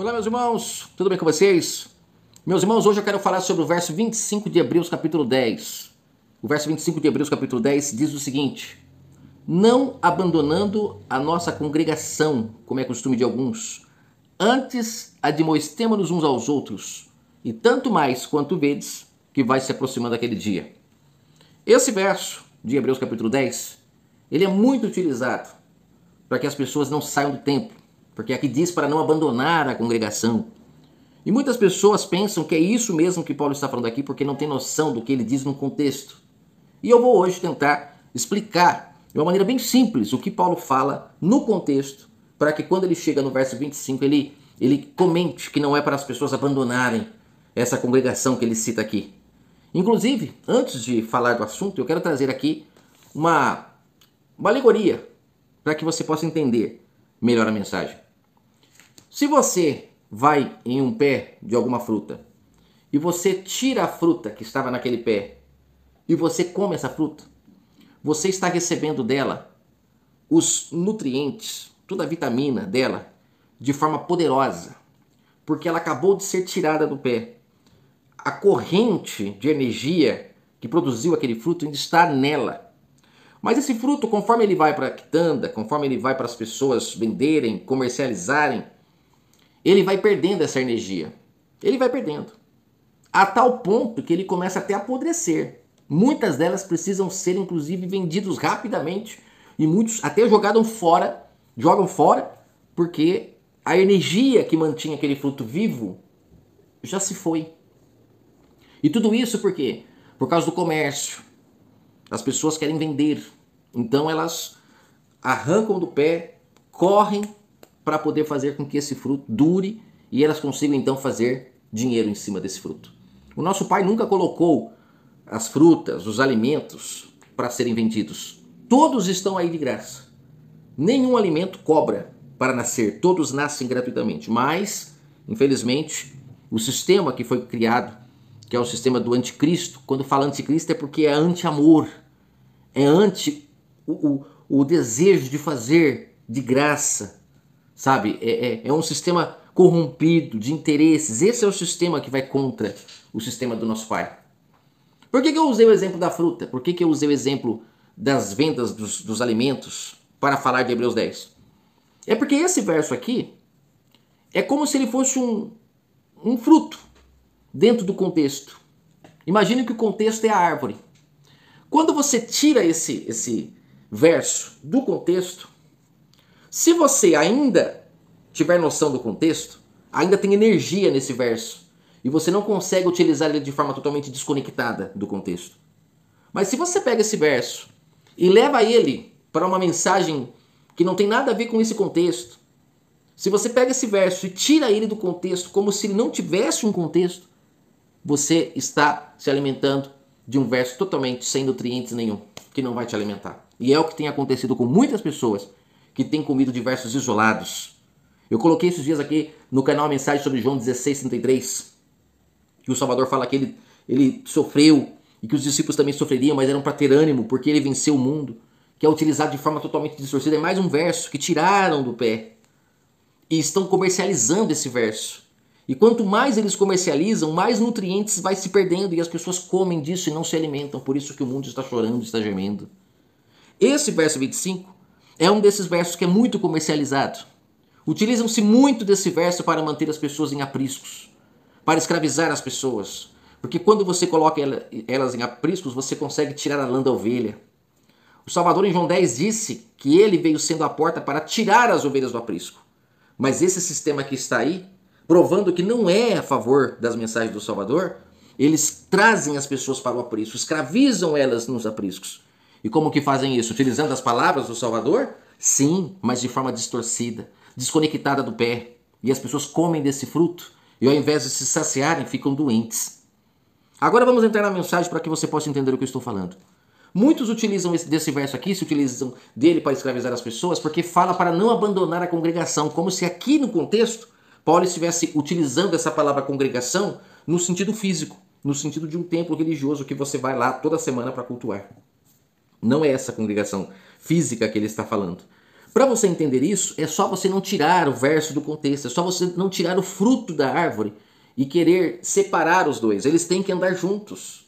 Olá, meus irmãos, tudo bem com vocês? Meus irmãos, hoje eu quero falar sobre o verso 25 de Hebreus capítulo 10. O verso 25 de Hebreus capítulo 10 diz o seguinte: não abandonando a nossa congregação, como é costume de alguns, antes admoestemo-nos uns aos outros, e tanto mais quanto vedes que vai se aproximando aquele dia. Esse verso de Hebreus capítulo 10, ele é muito utilizado para que as pessoas não saiam do templo, porque aqui diz para não abandonar a congregação. E muitas pessoas pensam que é isso mesmo que Paulo está falando aqui, porque não tem noção do que ele diz no contexto. E eu vou hoje tentar explicar de uma maneira bem simples o que Paulo fala no contexto, para que quando ele chega no verso 25, ele comente que não é para as pessoas abandonarem essa congregação que ele cita aqui. Inclusive, antes de falar do assunto, eu quero trazer aqui uma alegoria para que você possa entender melhor a mensagem. Se você vai em um pé de alguma fruta e você tira a fruta que estava naquele pé e você come essa fruta, você está recebendo dela os nutrientes, toda a vitamina dela, de forma poderosa, porque ela acabou de ser tirada do pé. A corrente de energia que produziu aquele fruto ainda está nela. Mas esse fruto, conforme ele vai para a quitanda, conforme ele vai para as pessoas venderem, comercializarem, ele vai perdendo essa energia. Ele vai perdendo. A tal ponto que ele começa até a apodrecer. Muitas delas precisam ser, inclusive, vendidos rapidamente. E muitos até jogam fora, porque a energia que mantinha aquele fruto vivo já se foi. E tudo isso por quê? Por causa do comércio. As pessoas querem vender. Então elas arrancam do pé, correm para poder fazer com que esse fruto dure e elas consigam então fazer dinheiro em cima desse fruto. O nosso Pai nunca colocou as frutas, os alimentos para serem vendidos. Todos estão aí de graça. Nenhum alimento cobra para nascer, todos nascem gratuitamente. Mas, infelizmente, o sistema que foi criado, que é o sistema do anticristo, quando fala anticristo é porque é anti-amor, é anti o desejo de fazer de graça. Sabe, é um sistema corrompido de interesses. Esse é o sistema que vai contra o sistema do nosso Pai. Por que eu usei o exemplo da fruta? Por que eu usei o exemplo das vendas dos alimentos para falar de Hebreus 10? É porque esse verso aqui é como se ele fosse um fruto dentro do contexto. Imagine que o contexto é a árvore. Quando você tira esse verso do contexto, se você ainda tiver noção do contexto, ainda tem energia nesse verso e você não consegue utilizar ele de forma totalmente desconectada do contexto. Mas se você pega esse verso e leva ele para uma mensagem que não tem nada a ver com esse contexto, se você pega esse verso e tira ele do contexto como se ele não tivesse um contexto, você está se alimentando de um verso totalmente sem nutrientes nenhum, que não vai te alimentar. E é o que tem acontecido com muitas pessoas que tem comido diversos isolados. Eu coloquei esses dias aqui no canal a mensagem sobre João 16:33, que o Salvador fala que ele sofreu e que os discípulos também sofreriam, mas eram para ter ânimo, porque ele venceu o mundo, que é utilizado de forma totalmente distorcida. É mais um verso que tiraram do pé e estão comercializando esse verso. E quanto mais eles comercializam, mais nutrientes vai se perdendo e as pessoas comem disso e não se alimentam. Por isso que o mundo está chorando, está gemendo. Esse verso 25 é um desses versos que é muito comercializado. Utilizam-se muito desse verso para manter as pessoas em apriscos, para escravizar as pessoas. Porque quando você coloca elas em apriscos, você consegue tirar a lã da ovelha. O Salvador em João 10 disse que ele veio sendo a porta para tirar as ovelhas do aprisco. Mas esse sistema que está aí, provando que não é a favor das mensagens do Salvador, eles trazem as pessoas para o aprisco, escravizam elas nos apriscos. E como que fazem isso? Utilizando as palavras do Salvador? Sim, mas de forma distorcida, desconectada do pé. E as pessoas comem desse fruto e ao invés de se saciarem, ficam doentes. Agora vamos entrar na mensagem para que você possa entender o que eu estou falando. Muitos utilizam desse verso aqui, se utilizam dele para escravizar as pessoas, porque fala para não abandonar a congregação, como se aqui no contexto Paulo estivesse utilizando essa palavra congregação no sentido físico, no sentido de um templo religioso que você vai lá toda semana para cultuar. Não é essa congregação física que ele está falando. Para você entender isso, é só você não tirar o verso do contexto, é só você não tirar o fruto da árvore e querer separar os dois. Eles têm que andar juntos.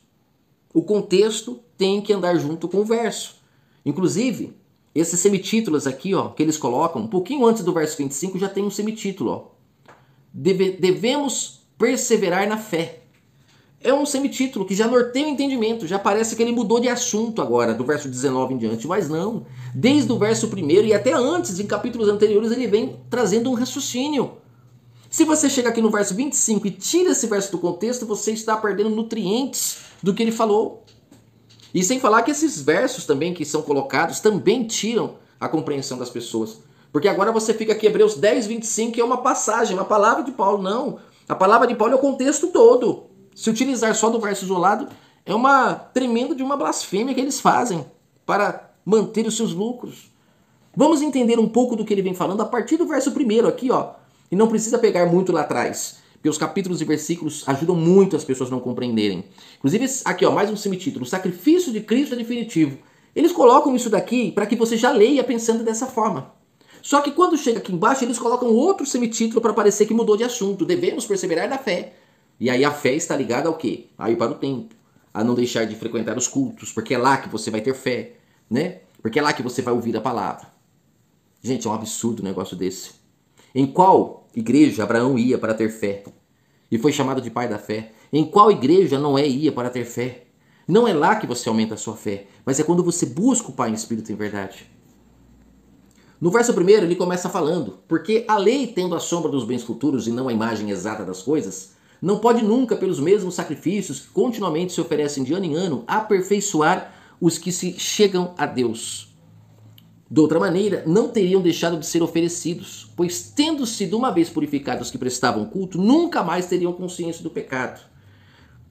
O contexto tem que andar junto com o verso. Inclusive, esses semitítulos aqui, ó, que eles colocam, um pouquinho antes do verso 25, já tem um semitítulo, ó. Devemos perseverar na fé. É um semitítulo que já norteia o entendimento, já parece que ele mudou de assunto agora, do verso 19 em diante, mas não. Desde o verso 1 e até antes, em capítulos anteriores, ele vem trazendo um raciocínio. Se você chega aqui no verso 25 e tira esse verso do contexto, você está perdendo nutrientes do que ele falou. E sem falar que esses versos também que são colocados também tiram a compreensão das pessoas. Porque agora você fica aqui, Hebreus 10, 25, que é uma passagem, uma palavra de Paulo. Não, a palavra de Paulo é o contexto todo. Se utilizar só do verso isolado, é uma tremenda de uma blasfêmia que eles fazem para manter os seus lucros. Vamos entender um pouco do que ele vem falando a partir do verso 1 aqui, ó. E não precisa pegar muito lá atrás, porque os capítulos e versículos ajudam muito as pessoas a não compreenderem. Inclusive, aqui, ó, mais um semitítulo, o sacrifício de Cristo é definitivo. Eles colocam isso daqui para que você já leia pensando dessa forma. Só que quando chega aqui embaixo, eles colocam outro semitítulo para parecer que mudou de assunto. Devemos perseverar na fé. E aí a fé está ligada ao quê? A ir para o templo, a não deixar de frequentar os cultos, porque é lá que você vai ter fé, né? Porque é lá que você vai ouvir a palavra. Gente, é um absurdo um negócio desse. Em qual igreja Abraão ia para ter fé? E foi chamado de pai da fé. Em qual igreja Noé ia para ter fé? Não é lá que você aumenta a sua fé, mas é quando você busca o Pai em Espírito em verdade. No verso 1 ele começa falando, porque a lei, tendo a sombra dos bens futuros e não a imagem exata das coisas, não pode nunca, pelos mesmos sacrifícios que continuamente se oferecem de ano em ano, aperfeiçoar os que se chegam a Deus. De outra maneira, não teriam deixado de ser oferecidos, pois tendo sido uma vez purificados os que prestavam culto, nunca mais teriam consciência do pecado.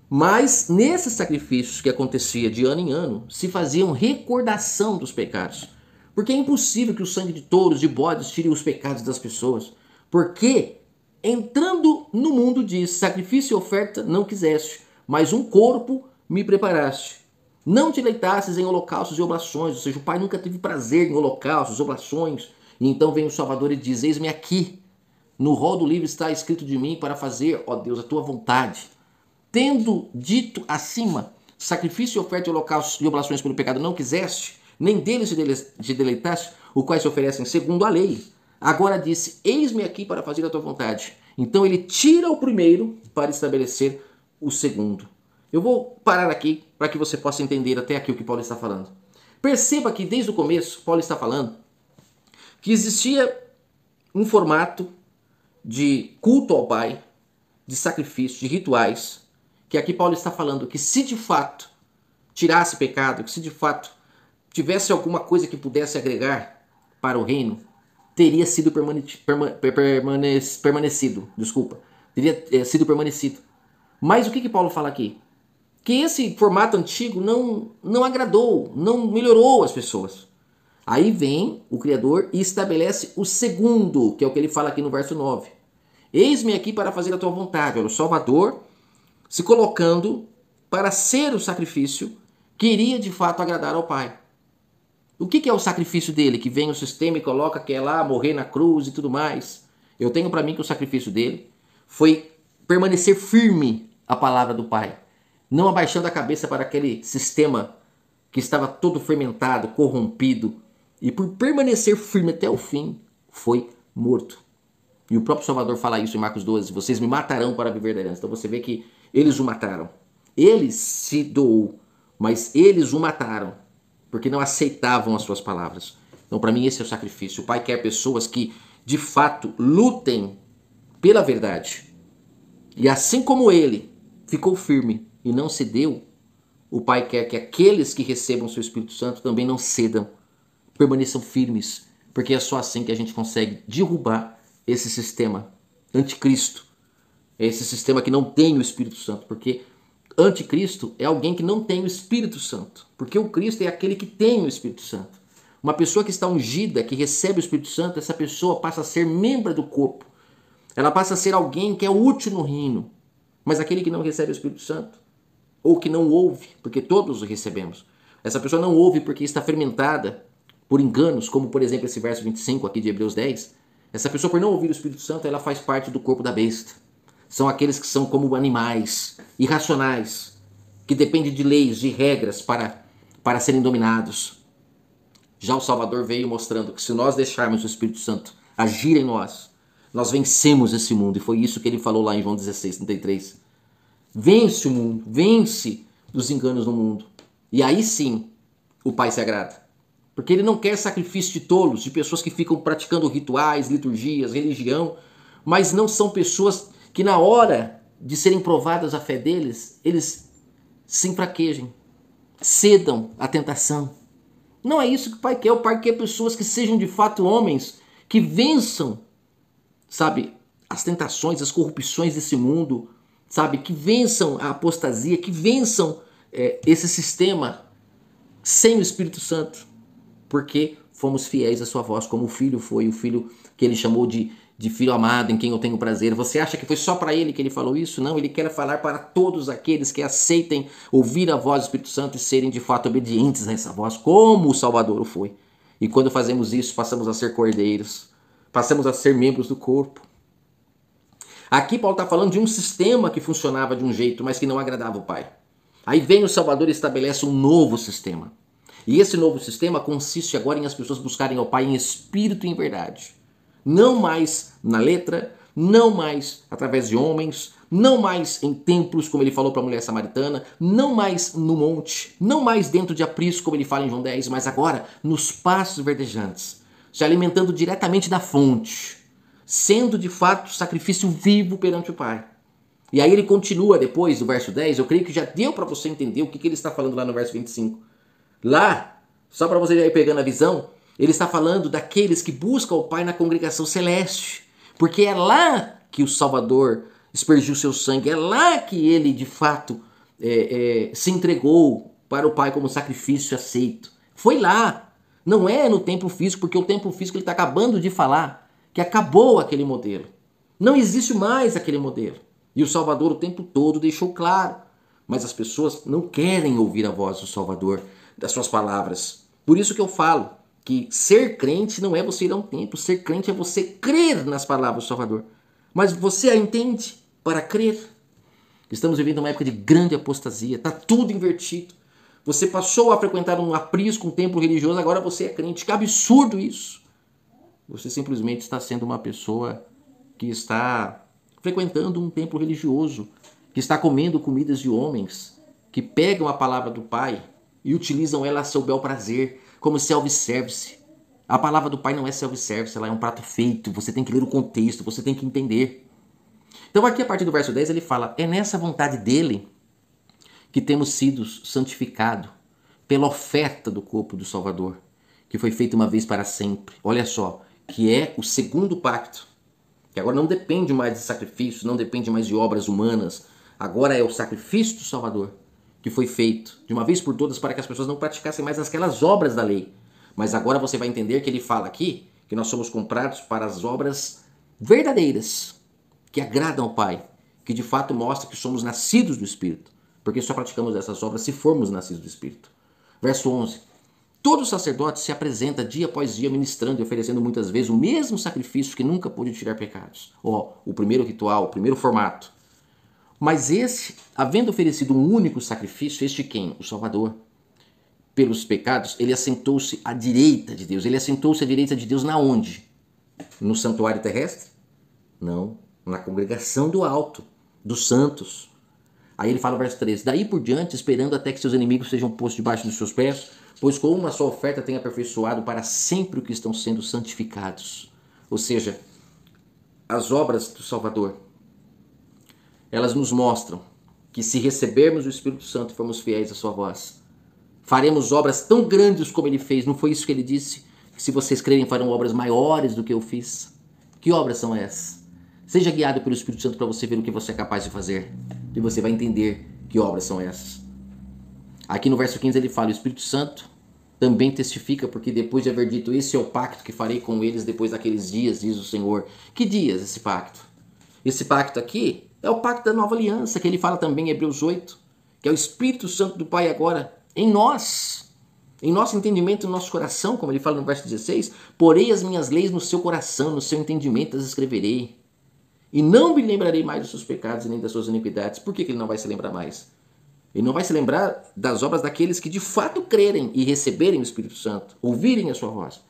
Mas nesses sacrifícios que acontecia de ano em ano, se faziam recordação dos pecados. Porque é impossível que o sangue de touros, de bodes, tire os pecados das pessoas. Porque entrando no mundo diz, sacrifício e oferta não quiseste, mas um corpo me preparaste. Não te deitasses em holocaustos e oblações, ou seja, o Pai nunca teve prazer em holocaustos, oblações. E então vem o Salvador e diz, eis-me aqui, no rol do livro está escrito de mim para fazer, ó Deus, a tua vontade. Tendo dito acima, sacrifício, oferta e holocaustos e oblações pelo pecado não quiseste, nem deles te deleitaste, o quais se oferecem segundo a lei. Agora disse, eis-me aqui para fazer a tua vontade. Então ele tira o primeiro para estabelecer o segundo. Eu vou parar aqui para que você possa entender até aqui o que Paulo está falando. Perceba que desde o começo, Paulo está falando que existia um formato de culto ao Pai, de sacrifício, de rituais, que aqui Paulo está falando que se de fato tirasse pecado, que se de fato tivesse alguma coisa que pudesse agregar para o reino, teria sido permanecido. Teria sido permanecido. Mas o que Paulo fala aqui? Que esse formato antigo não agradou, não melhorou as pessoas. Aí vem o Criador e estabelece o segundo, que é o que ele fala aqui no verso 9. Eis-me aqui para fazer a tua vontade. Olha, o Salvador se colocando para ser o sacrifício que iria de fato agradar ao Pai. O que é o sacrifício dele? Que vem o sistema e coloca que é lá morrer na cruz e tudo mais. Eu tenho para mim que o sacrifício dele foi permanecer firme à palavra do Pai. Não abaixando a cabeça para aquele sistema que estava todo fermentado, corrompido. E por permanecer firme até o fim, foi morto. E o próprio Salvador fala isso em Marcos 12. Vocês me matarão para viver da herança. Então você vê que eles o mataram. Ele se doou, mas eles o mataram. Porque não aceitavam as suas palavras. Então para mim esse é o sacrifício. O Pai quer pessoas que de fato lutem pela verdade. E assim como ele ficou firme e não cedeu, o Pai quer que aqueles que recebam o seu Espírito Santo também não cedam, permaneçam firmes, porque é só assim que a gente consegue derrubar esse sistema anticristo, esse sistema que não tem o Espírito Santo, porque anticristo é alguém que não tem o Espírito Santo, porque o Cristo é aquele que tem o Espírito Santo. Uma pessoa que está ungida, que recebe o Espírito Santo, essa pessoa passa a ser membro do corpo, ela passa a ser alguém que é útil no reino. Mas aquele que não recebe o Espírito Santo, ou que não ouve, porque todos o recebemos, essa pessoa não ouve porque está fermentada por enganos, como por exemplo esse verso 25 aqui de Hebreus 10, essa pessoa, por não ouvir o Espírito Santo, ela faz parte do corpo da besta. São aqueles que são como animais irracionais, que dependem de leis, de regras para serem dominados. Já o Salvador veio mostrando que se nós deixarmos o Espírito Santo agir em nós, nós vencemos esse mundo. E foi isso que ele falou lá em João 16:33. Vence o mundo, vence os enganos no mundo. E aí sim o Pai se agrada. Porque ele não quer sacrifício de tolos, de pessoas que ficam praticando rituais, liturgias, religião, mas não são pessoas que na hora de serem provadas a fé deles, eles se enfraquejem, cedam à tentação. Não é isso que o Pai quer. O Pai quer pessoas que sejam de fato homens, que vençam, sabe, as tentações, as corrupções desse mundo, sabe, que vençam a apostasia, que vençam esse sistema sem o Espírito Santo, porque fomos fiéis à sua voz, como o filho foi, o filho que ele chamou de filho amado, em quem eu tenho prazer. Você acha que foi só para ele que ele falou isso? Não, ele quer falar para todos aqueles que aceitem ouvir a voz do Espírito Santo e serem de fato obedientes a essa voz, como o Salvador o foi. E quando fazemos isso, passamos a ser cordeiros, passamos a ser membros do corpo. Aqui Paulo está falando de um sistema que funcionava de um jeito, mas que não agradava o Pai. Aí vem o Salvador e estabelece um novo sistema. E esse novo sistema consiste agora em as pessoas buscarem ao Pai em espírito e em verdade. Não mais na letra, não mais através de homens, não mais em templos, como ele falou para a mulher samaritana, não mais no monte, não mais dentro de aprisco, como ele fala em João 10, mas agora nos pastos verdejantes, se alimentando diretamente da fonte, sendo de fato sacrifício vivo perante o Pai. E aí ele continua depois do verso 10, eu creio que já deu para você entender o que ele está falando lá no verso 25. Lá, só para você ir pegando a visão, ele está falando daqueles que buscam o Pai na congregação celeste, porque é lá que o Salvador aspergiu seu sangue, é lá que ele de fato se entregou para o Pai como sacrifício aceito. Foi lá, não é no templo físico, porque o templo físico ele está acabando de falar que acabou aquele modelo. Não existe mais aquele modelo. E o Salvador o tempo todo deixou claro, mas as pessoas não querem ouvir a voz do Salvador, das suas palavras. Por isso que eu falo que ser crente não é você ir a um templo, ser crente é você crer nas palavras do Salvador. Mas você a entende para crer? Estamos vivendo uma época de grande apostasia, está tudo invertido. Você passou a frequentar um aprisco, um templo religioso, agora você é crente. Que absurdo isso! Você simplesmente está sendo uma pessoa que está frequentando um templo religioso, que está comendo comidas de homens, que pegam a palavra do Pai e utilizam ela a seu bel prazer, como self-service. A palavra do Pai não é self-service, ela é um prato feito, você tem que ler o contexto, você tem que entender. Então aqui a partir do verso 10 ele fala, é nessa vontade dele que temos sido santificados pela oferta do corpo do Salvador, que foi feita uma vez para sempre. Olha só, que é o segundo pacto, que agora não depende mais de sacrifícios, não depende mais de obras humanas, agora é o sacrifício do Salvador, que foi feito de uma vez por todas para que as pessoas não praticassem mais aquelas obras da lei. Mas agora você vai entender que ele fala aqui que nós somos comprados para as obras verdadeiras, que agradam ao Pai, que de fato mostra que somos nascidos do Espírito, porque só praticamos essas obras se formos nascidos do Espírito. Verso 11. Todo sacerdote se apresenta dia após dia ministrando e oferecendo muitas vezes o mesmo sacrifício que nunca pôde tirar pecados. O primeiro ritual, o primeiro formato. Mas esse, havendo oferecido um único sacrifício, este quem? O Salvador. Pelos pecados, ele assentou-se à direita de Deus. Ele assentou-se à direita de Deus na onde? No santuário terrestre? Não, na congregação do alto, dos santos. Aí ele fala no verso 13, daí por diante, esperando até que seus inimigos sejam postos debaixo dos seus pés, pois com uma só oferta tem aperfeiçoado para sempre o que estão sendo santificados. Ou seja, as obras do Salvador, elas nos mostram que se recebermos o Espírito Santo e formos fiéis à sua voz, faremos obras tão grandes como ele fez. Não foi isso que ele disse? Que se vocês crerem farão obras maiores do que eu fiz. Que obras são essas? Seja guiado pelo Espírito Santo para você ver o que você é capaz de fazer. E você vai entender que obras são essas. Aqui no verso 15 ele fala, o Espírito Santo também testifica, porque depois de haver dito, esse é o pacto que farei com eles depois daqueles dias, diz o Senhor. Que dias esse pacto? Esse pacto aqui é o pacto da nova aliança, que ele fala também em Hebreus 8, que é o Espírito Santo do Pai agora em nós. Em nosso entendimento, no nosso coração, como ele fala no verso 16, porei as minhas leis no seu coração, no seu entendimento as escreverei. E não me lembrarei mais dos seus pecados e nem das suas iniquidades. Por que ele não vai se lembrar mais? Ele não vai se lembrar das obras daqueles que de fato crerem e receberem o Espírito Santo, ouvirem a sua voz,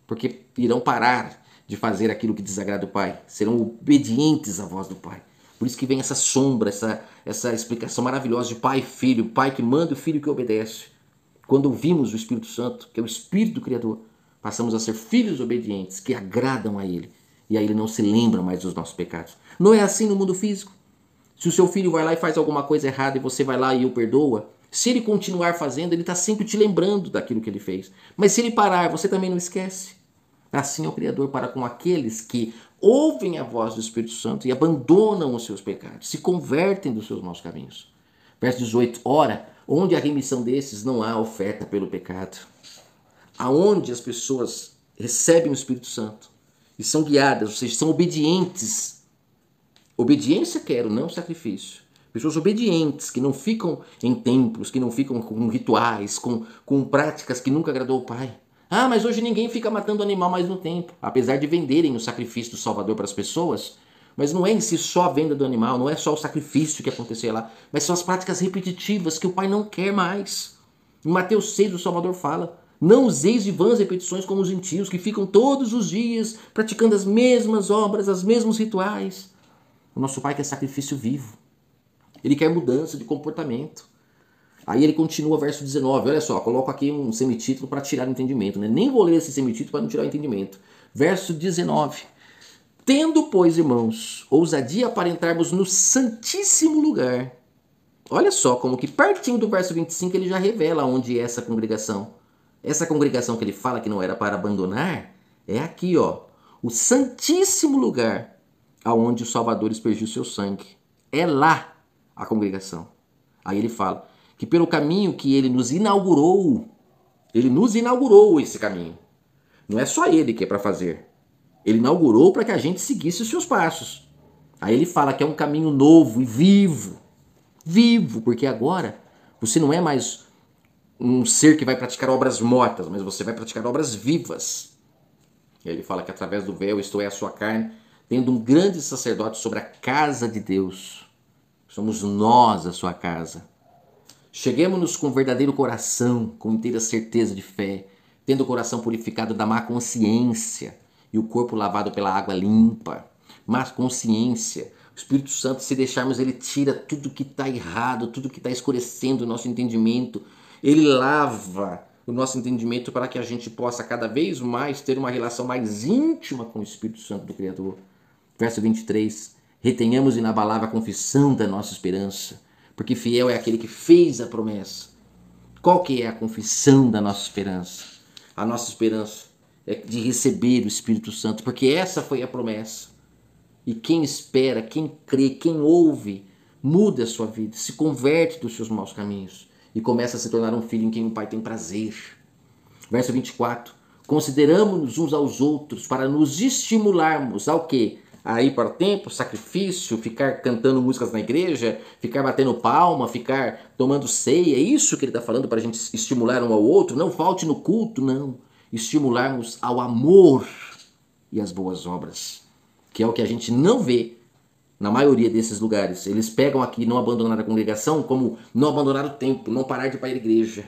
porque irão parar de fazer aquilo que desagrada o Pai, serão obedientes à voz do Pai. Por isso que vem essa sombra, essa explicação maravilhosa de pai e filho, pai que manda e o filho que obedece. Quando ouvimos o Espírito Santo, que é o Espírito do Criador, passamos a ser filhos obedientes, que agradam a Ele. E aí Ele não se lembra mais dos nossos pecados. Não é assim no mundo físico. Se o seu filho vai lá e faz alguma coisa errada e você vai lá e o perdoa, se ele continuar fazendo, ele está sempre te lembrando daquilo que ele fez. Mas se ele parar, você também não esquece. Assim é o Criador para com aqueles que ouvem a voz do Espírito Santo e abandonam os seus pecados, se convertem dos seus maus caminhos. Verso 18, ora, onde há remissão desses, não há oferta pelo pecado. Aonde as pessoas recebem o Espírito Santo e são guiadas, ou seja, são obedientes. Obediência quero, não sacrifício. Pessoas obedientes, que não ficam em templos, que não ficam com rituais, com práticas que nunca agradou o Pai. Ah, mas hoje ninguém fica matando animal mais no templo. Apesar de venderem o sacrifício do Salvador para as pessoas, mas não é em si só a venda do animal, não é só o sacrifício que acontecia lá, mas são as práticas repetitivas que o Pai não quer mais. Em Mateus 6 o Salvador fala, não useis de vãs repetições como os gentios, que ficam todos os dias praticando as mesmas obras, os mesmos rituais. O nosso Pai quer sacrifício vivo. Ele quer mudança de comportamento. Aí ele continua verso 19, olha só, coloco aqui um semitítulo para tirar o entendimento, né? Nem vou ler esse semitítulo para não tirar o entendimento. Verso 19. Tendo, pois, irmãos, ousadia para entrarmos no santíssimo lugar. Olha só, como que pertinho do verso 25 ele já revela onde é essa congregação. Essa congregação que ele fala que não era para abandonar, é aqui, ó. O santíssimo lugar aonde o Salvador aspergiu seu sangue. É lá a congregação. Aí ele fala que pelo caminho que ele nos inaugurou esse caminho. Não é só ele que é para fazer. Ele inaugurou para que a gente seguisse os seus passos. Aí ele fala que é um caminho novo e vivo. Vivo, porque agora você não é mais um ser que vai praticar obras mortas, mas você vai praticar obras vivas. E ele fala que através do véu, isto é, a sua carne, tendo um grande sacerdote sobre a casa de Deus. Somos nós a sua casa. Cheguemos-nos com verdadeiro coração, com inteira certeza de fé, tendo o coração purificado da má consciência e o corpo lavado pela água limpa. Má consciência, o Espírito Santo, se deixarmos, ele tira tudo que está errado, tudo que está escurecendo o nosso entendimento. Ele lava o nosso entendimento para que a gente possa cada vez mais ter uma relação mais íntima com o Espírito Santo do Criador. Verso 23, retenhamos inabalável a confissão da nossa esperança, porque fiel é aquele que fez a promessa. Qual que é a confissão da nossa esperança? A nossa esperança é de receber o Espírito Santo, porque essa foi a promessa. E quem espera, quem crê, quem ouve, muda a sua vida, se converte dos seus maus caminhos e começa a se tornar um filho em quem o Pai tem prazer. Verso 24. Consideramos-nos uns aos outros para nos estimularmos ao quê? A ir para o templo, sacrifício, ficar cantando músicas na igreja, ficar batendo palma, ficar tomando ceia. É isso que ele está falando para a gente estimular um ao outro. Não falte no culto, não. Estimularmos ao amor e às boas obras, que é o que a gente não vê na maioria desses lugares. Eles pegam aqui não abandonar a congregação como não abandonar o templo, não parar de ir para a igreja.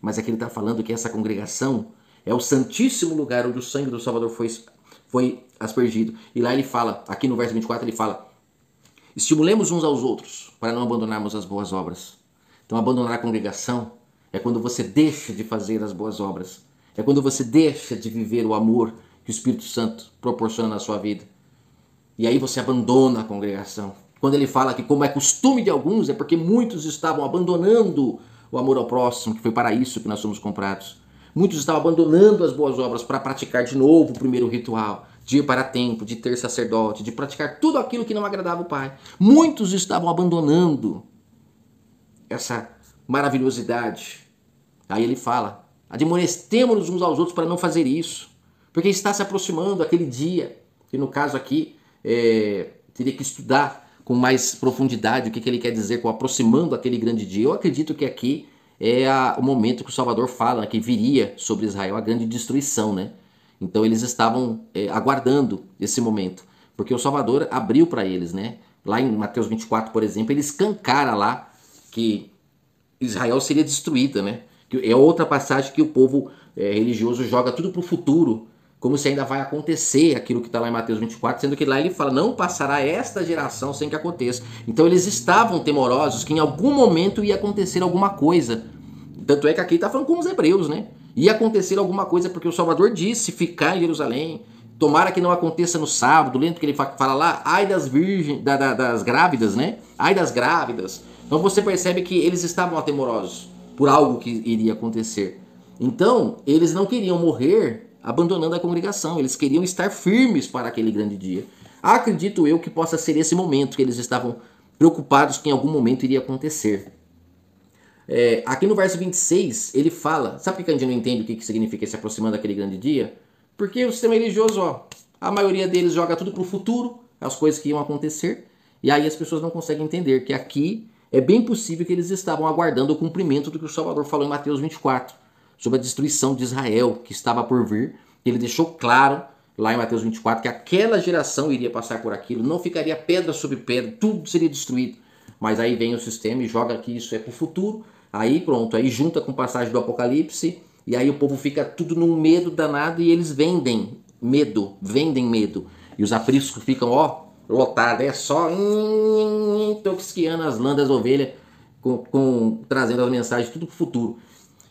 Mas aqui ele está falando que essa congregação é o santíssimo lugar onde o sangue do Salvador foi aspergido. E lá ele fala, aqui no verso 24 ele fala, estimulemos uns aos outros para não abandonarmos as boas obras. Então abandonar a congregação é quando você deixa de fazer as boas obras. É quando você deixa de viver o amor que o Espírito Santo proporciona na sua vida. E aí você abandona a congregação. Quando ele fala que como é costume de alguns, é porque muitos estavam abandonando o amor ao próximo, que foi para isso que nós somos comprados. Muitos estavam abandonando as boas obras para praticar de novo o primeiro ritual, de ir para templo, de ter sacerdote, de praticar tudo aquilo que não agradava o Pai. Muitos estavam abandonando essa maravilhosidade. Aí ele fala, admoestemo-nos uns aos outros para não fazer isso, porque está se aproximando aquele dia, que no caso aqui teria que estudar com mais profundidade o que ele quer dizer com aproximando aquele grande dia. Eu acredito que aqui é o momento que o Salvador fala que viria sobre Israel a grande destruição, né? Então eles estavam aguardando esse momento, porque o Salvador abriu para eles, né? Lá em Mateus 24, por exemplo, ele escancara lá que Israel seria destruída, né? É outra passagem que o povo religioso joga tudo para o futuro, como se ainda vai acontecer aquilo que está lá em Mateus 24, sendo que lá ele fala, não passará esta geração sem que aconteça. Então eles estavam temorosos que em algum momento ia acontecer alguma coisa. Tanto é que aqui está falando com os hebreus, né? Ia acontecer alguma coisa porque o Salvador disse ficar em Jerusalém, tomara que não aconteça no sábado, lembra que ele fala lá, ai das virgens, das grávidas, né? Ai das grávidas. Então você percebe que eles estavam atemorosos por algo que iria acontecer. Então, eles não queriam morrer abandonando a congregação, eles queriam estar firmes para aquele grande dia. Acredito eu que possa ser esse momento que eles estavam preocupados que em algum momento iria acontecer. Aqui no verso 26, ele fala, sabe por que a gente não entende o que significa se aproximando daquele grande dia? Porque o sistema religioso, a maioria deles joga tudo para o futuro, as coisas que iam acontecer, e aí as pessoas não conseguem entender que aqui é bem possível que eles estavam aguardando o cumprimento do que o Salvador falou em Mateus 24, sobre a destruição de Israel que estava por vir. Ele deixou claro lá em Mateus 24 que aquela geração iria passar por aquilo, não ficaria pedra sobre pedra, tudo seria destruído. Mas aí vem o sistema e joga que isso é para o futuro, aí pronto, aí junta com a passagem do Apocalipse, e aí o povo fica tudo num medo danado e eles vendem medo. E os apriscos ficam, lotados, só intoxicando as lãs das ovelhas, trazendo as mensagens tudo pro futuro.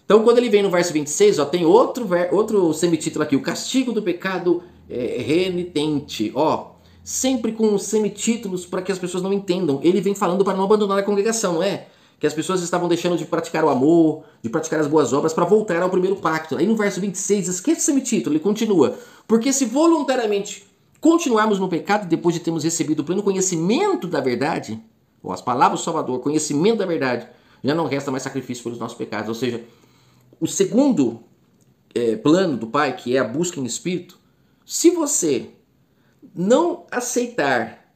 Então quando ele vem no verso 26, tem outro semitítulo aqui, o castigo do pecado renitente. Sempre com semitítulos para que as pessoas não entendam. Ele vem falando para não abandonar a congregação, não é? Que as pessoas estavam deixando de praticar o amor, de praticar as boas obras para voltar ao primeiro pacto. Aí no verso 26, esquece esse semitítulo, ele continua. Porque se voluntariamente continuarmos no pecado depois de termos recebido o pleno conhecimento da verdade, ou as palavras do Salvador, conhecimento da verdade, já não resta mais sacrifício pelos nossos pecados. Ou seja, o segundo plano do Pai, que é a busca em espírito, se você não aceitar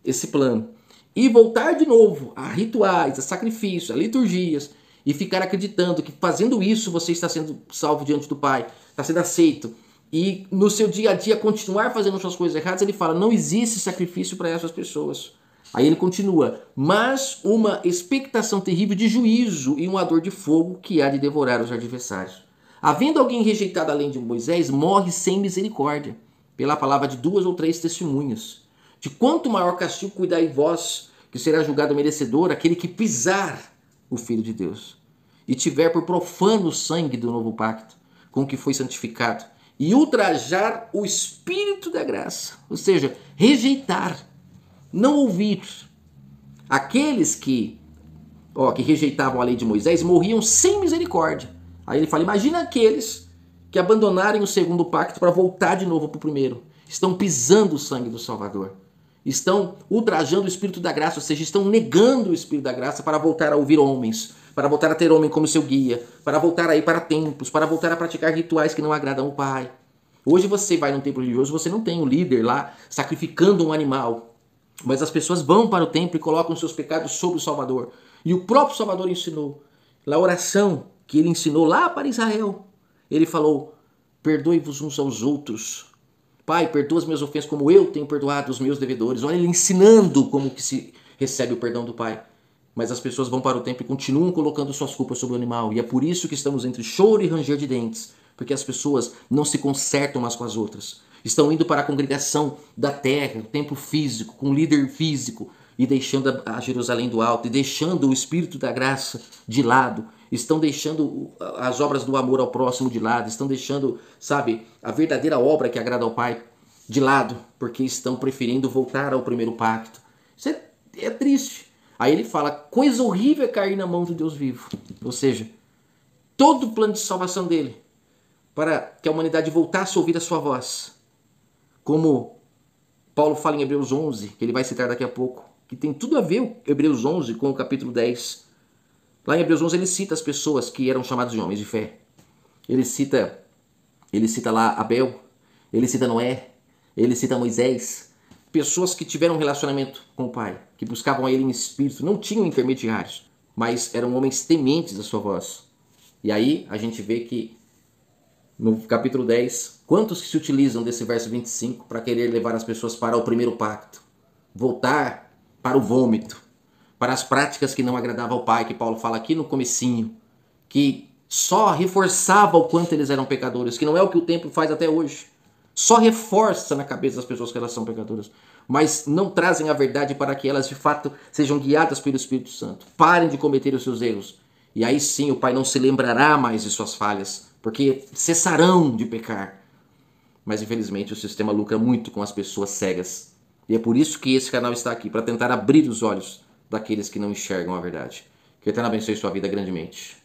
esse plano e voltar de novo a rituais, a sacrifícios, a liturgias e ficar acreditando que fazendo isso você está sendo salvo diante do Pai, está sendo aceito, e no seu dia a dia continuar fazendo suas coisas erradas, ele fala, não existe sacrifício para essas pessoas. Aí ele continua, mas uma expectação terrível de juízo e um ardor de fogo que há de devorar os adversários. Havendo alguém rejeitado a lei de Moisés, morre sem misericórdia, pela palavra de 2 ou 3 testemunhas. De quanto maior castigo cuidai vós, que será julgado merecedor aquele que pisar o Filho de Deus, e tiver por profano o sangue do novo pacto, com que foi santificado, e ultrajar o Espírito da graça, ou seja, rejeitar, não ouvir. Aqueles que rejeitavam a lei de Moisés morriam sem misericórdia. Aí ele fala, imagina aqueles que abandonarem o segundo pacto para voltar de novo para o primeiro. Estão pisando o sangue do Salvador. Estão ultrajando o Espírito da graça, ou seja, estão negando o Espírito da graça para voltar a ouvir homens, para voltar a ter homem como seu guia, para voltar a ir para templos, para voltar a praticar rituais que não agradam o Pai. Hoje você vai num templo religioso, você não tem um líder lá sacrificando um animal, mas as pessoas vão para o templo e colocam seus pecados sobre o Salvador. E o próprio Salvador ensinou, na oração que ele ensinou lá para Israel, ele falou, perdoe-vos uns aos outros. Pai, perdoa as minhas ofensas como eu tenho perdoado os meus devedores. Olha ele ensinando como que se recebe o perdão do Pai. Mas as pessoas vão para o templo e continuam colocando suas culpas sobre o animal. E é por isso que estamos entre choro e ranger de dentes. Porque as pessoas não se consertam umas com as outras. Estão indo para a congregação da terra, o templo físico, com o líder físico, e deixando a Jerusalém do alto, e deixando o Espírito da graça de lado. Estão deixando as obras do amor ao próximo de lado, estão deixando, a verdadeira obra que agrada ao Pai de lado, porque estão preferindo voltar ao primeiro pacto. Isso é triste. Aí ele fala, coisa horrível é cair na mão do Deus vivo. Ou seja, todo o plano de salvação dele, para que a humanidade voltasse a ouvir a sua voz, como Paulo fala em Hebreus 11, que ele vai citar daqui a pouco, que tem tudo a ver Hebreus 11 com o capítulo 10. Lá em Hebreus 11 ele cita as pessoas que eram chamadas de homens de fé. Ele cita lá Abel, ele cita Noé, ele cita Moisés. Pessoas que tiveram um relacionamento com o Pai, que buscavam a ele em espírito, não tinham intermediários. mas eram homens tementes da sua voz. E aí a gente vê que no capítulo 10, quantos que se utilizam desse verso 25 para querer levar as pessoas para o primeiro pacto, voltar para o vômito, para as práticas que não agradavam ao Pai, que Paulo fala aqui no comecinho, que só reforçava o quanto eles eram pecadores, que não é o que o templo faz até hoje. Só reforça na cabeça das pessoas que elas são pecadoras, mas não trazem a verdade para que elas de fato sejam guiadas pelo Espírito Santo. Parem de cometer os seus erros. E aí sim o Pai não se lembrará mais de suas falhas, porque cessarão de pecar. Mas infelizmente o sistema lucra muito com as pessoas cegas. E é por isso que esse canal está aqui, para tentar abrir os olhos daqueles que não enxergam a verdade. Que o Eterno abençoe sua vida grandemente.